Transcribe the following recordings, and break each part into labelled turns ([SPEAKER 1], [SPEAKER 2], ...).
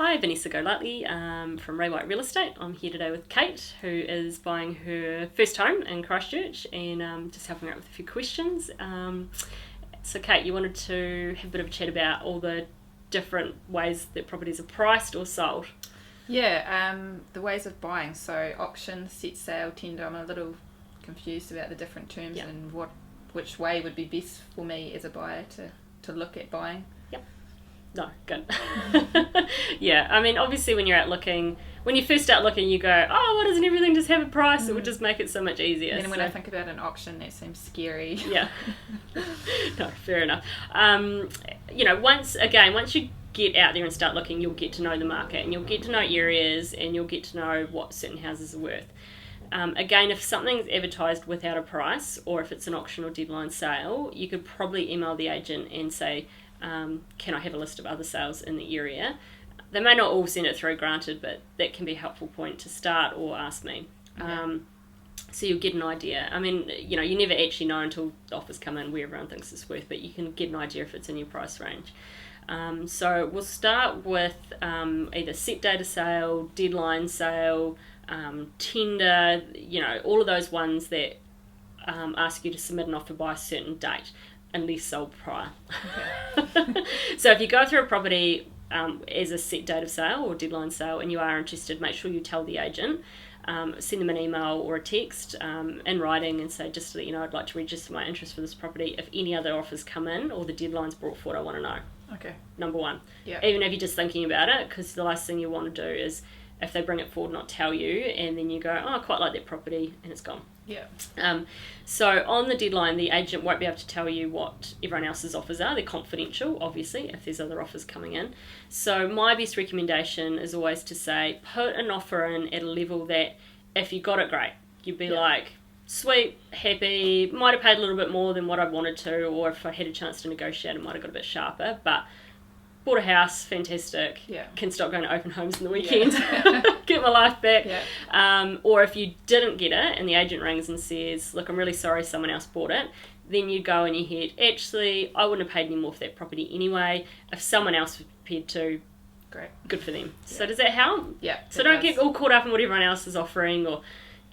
[SPEAKER 1] Hi, Vanessa Golightly from Ray White Real Estate. I'm here today with Kate, who is buying her first home in Christchurch, and just helping her out with a few questions. So Kate, you wanted to have a bit of a chat about all the different ways that properties are priced or sold.
[SPEAKER 2] Yeah, the ways of buying. So auction, set sale, tender. I'm a little confused about the different terms and which way would be best for me as a buyer to look at buying.
[SPEAKER 1] No, good. Yeah, I mean, obviously when you're out looking, when you first start looking, you go, oh, why doesn't everything just have a price? It would just make it so much easier.
[SPEAKER 2] And then when I think about an auction, that seems scary.
[SPEAKER 1] Yeah. No, fair enough. Once you get out there and start looking, you'll get to know the market, and you'll get to know areas, and you'll get to know what certain houses are worth. Again, if something's advertised without a price, or if it's an auction or deadline sale, you could probably email the agent and say, can I have a list of other sales in the area? They may not all send it through, granted, but that can be a helpful point to start, or ask me.
[SPEAKER 2] Okay.
[SPEAKER 1] So you'll get an idea. I mean, you never actually know until the offers come in where everyone thinks it's worth, but you can get an idea if it's in your price range. So we'll start with either set date of sale, deadline sale, tender, all of those ones that ask you to submit an offer by a certain date, unless sold prior.
[SPEAKER 2] Okay.
[SPEAKER 1] So if you go through a property as a set date of sale or deadline sale and you are interested, make sure you tell the agent, send them an email or a text in writing and say, just to let you know, I'd like to register my interest for this property. If any other offers come in or the deadline's brought forward, I want to know.
[SPEAKER 2] Okay.
[SPEAKER 1] Number one.
[SPEAKER 2] Yeah.
[SPEAKER 1] Even if you're just thinking about it, because the last thing you want to do is if they bring it forward, not tell you, and then you go, oh, I quite like that property, and it's gone.
[SPEAKER 2] Yeah.
[SPEAKER 1] So on the deadline, the agent won't be able to tell you what everyone else's offers are. They're confidential, obviously, if there's other offers coming in. So my best recommendation is always to say, put an offer in at a level that if you got it, great. You'd be like, sweet, happy, might have paid a little bit more than what I wanted to, or if I had a chance to negotiate, I might have got a bit sharper, but bought a house, fantastic, can stop going to open homes in the weekend, get my life back.
[SPEAKER 2] Yeah.
[SPEAKER 1] Or if you didn't get it and the agent rings and says, look, I'm really sorry, someone else bought it, then you go in your head, actually, I wouldn't have paid any more for that property anyway. If someone else was prepared to,
[SPEAKER 2] Great.
[SPEAKER 1] Good for them.
[SPEAKER 2] Yeah.
[SPEAKER 1] So does that help?
[SPEAKER 2] Yeah.
[SPEAKER 1] So don't get all caught up in what everyone else is offering or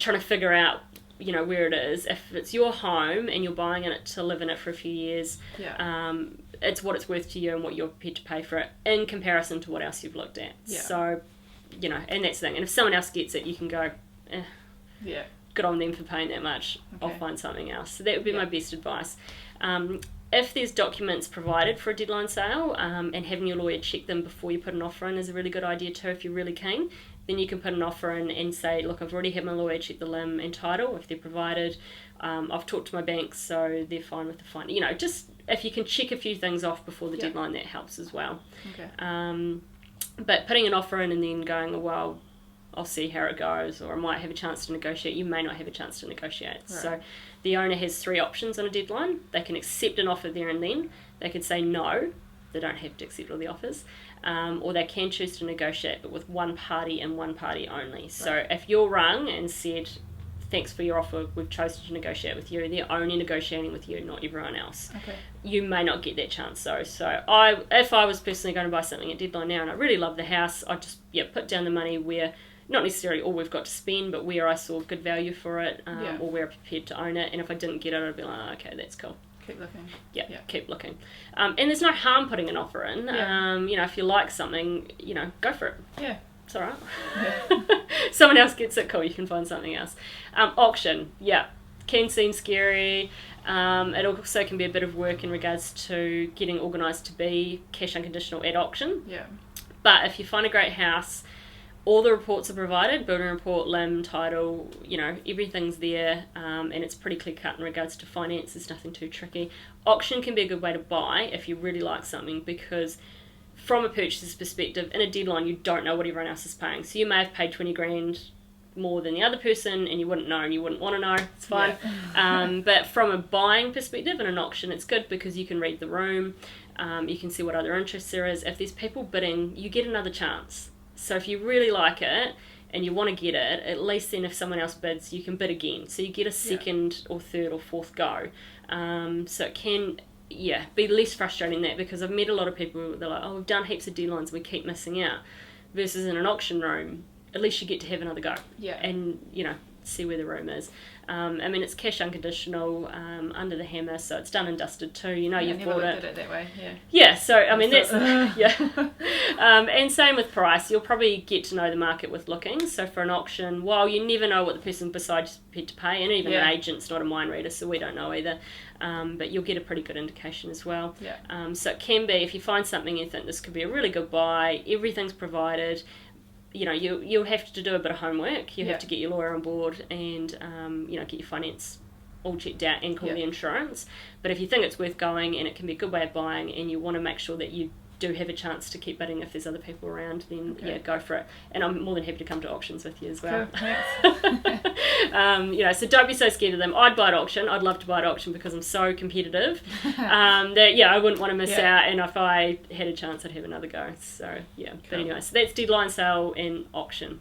[SPEAKER 1] trying to figure out where it is. If it's your home and you're buying it to live in it for a few years, it's what it's worth to you and what you're prepared to pay for it in comparison to what else you've looked at.
[SPEAKER 2] Yeah.
[SPEAKER 1] So, and that's the thing. And if someone else gets it, you can go, good on them for paying that much.
[SPEAKER 2] Okay.
[SPEAKER 1] I'll find something else. So that would be my best advice. If there's documents provided for a deadline sale, and having your lawyer check them before you put an offer in is a really good idea too if you're really keen. Then you can put an offer in and say, look, I've already had my lawyer check the limb and title if they're provided. I've talked to my bank, so they're fine with the fine. Just if you can check a few things off before the deadline, that helps as well.
[SPEAKER 2] Okay.
[SPEAKER 1] But putting an offer in and then going, oh, well, I'll see how it goes, or I might have a chance to negotiate. You may not have a chance to negotiate. Right. So the owner has 3 options on a deadline. They can accept an offer there and then. They could say no. They don't have to accept all the offers. Or they can choose to negotiate, but with one party and one party only. So if you're rung and said, thanks for your offer, we've chosen to negotiate with you, they're only negotiating with you, not everyone else.
[SPEAKER 2] Okay.
[SPEAKER 1] You may not get that chance though. So if I was personally going to buy something at deadline now and I really love the house, I'd just put down the money where, not necessarily all we've got to spend, but where I saw good value for it, or where I'm prepared to own it. And if I didn't get it, I'd be like, oh, okay, that's cool.
[SPEAKER 2] Keep looking.
[SPEAKER 1] Yeah, keep looking. And there's no harm putting an offer in. If you like something, go for it.
[SPEAKER 2] Yeah.
[SPEAKER 1] It's all right. Yeah. Someone else gets it, cool, you can find something else. Auction, can seem scary. It also can be a bit of work in regards to getting organised to be cash unconditional at auction.
[SPEAKER 2] Yeah.
[SPEAKER 1] But if you find a great house, all the reports are provided, building report, limb, title, everything's there, and it's pretty clear cut in regards to finance. There's nothing too tricky. Auction can be a good way to buy if you really like something, because from a purchaser's perspective, in a deadline, you don't know what everyone else is paying. So you may have paid 20 grand more than the other person, and you wouldn't know and you wouldn't want to know. It's fine. Yeah. But from a buying perspective in an auction, it's good because you can read the room, you can see what other interest there is. If there's people bidding, you get another chance. So if you really like it and you want to get it, at least then if someone else bids, you can bid again. So you get a second or third or fourth go. So it can be less frustrating that, because I've met a lot of people, they're like, oh, we've done heaps of deadlines, we keep missing out. versus in an auction room, at least you get to have another go.
[SPEAKER 2] Yeah.
[SPEAKER 1] And, see where the room is. It's cash unconditional, under the hammer, so it's done and dusted too. You've
[SPEAKER 2] never
[SPEAKER 1] bought
[SPEAKER 2] looked
[SPEAKER 1] it.
[SPEAKER 2] at it that way. Yeah.
[SPEAKER 1] Yeah, so that's yeah. And same with price. You'll probably get to know the market with looking. So for an auction, while you never know what the person beside you's prepared to pay, and even an agent's not a mind reader, so we don't know either. But you'll get a pretty good indication as well.
[SPEAKER 2] Yeah.
[SPEAKER 1] So it can be, if you find something you think this could be a really good buy, everything's provided. You'll have to do a bit of homework. You have to get your lawyer on board and, get your finance all checked out and call the insurance. But if you think it's worth going and it can be a good way of buying and you want to make sure that you do have a chance to keep bidding if there's other people around, then go for it. And I'm more than happy to come to auctions with you as well.
[SPEAKER 2] Cool,
[SPEAKER 1] so don't be so scared of them. I'd buy at auction. I'd love to buy at auction because I'm so competitive that I wouldn't want to miss out. And if I had a chance, I'd have another go. So but anyway, so that's deadline sale and auction.